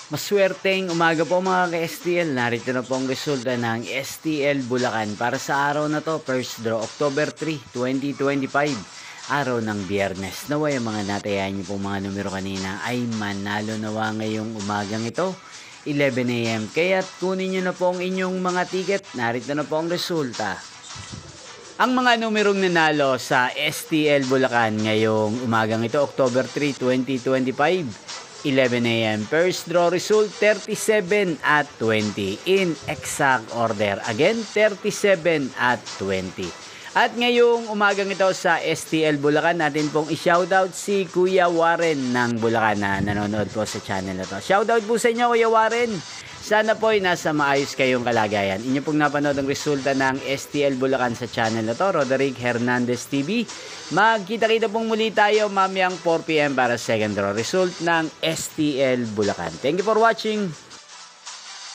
Maswerteng umaga po mga ka-STL. Narito na po ang resulta ng STL Bulacan para sa araw na to, first draw, October 3, 2025. Araw ng Biyernes. Naway ang mga natayahan niyo pong mga numero kanina ay manalo nawa ngayong umagang ito, 11 AM. Kaya kunin niyo na po ang inyong mga ticket. Narito na po ang resulta. Ang mga numerong nanalo sa STL Bulacan ngayong umagang ito, October 3, 2025. 11 AM. First draw result 37 at 20 in exact order. Again, 37 at 20. At ngayong umagang ito sa STL Bulacan, natin pong i-shoutout si Kuya Warren ng Bulacan na nanonood po sa channel na to. Shoutout po sa inyo, Kuya Warren. Sana po ay nasa maayos kayong kalagayan. Inyo pong napanood ang resulta ng STL Bulacan sa channel na to, Roderick Hernandez TV. Magkita-kita pong muli tayo mamayang 4 PM para second draw result ng STL Bulacan. Thank you for watching.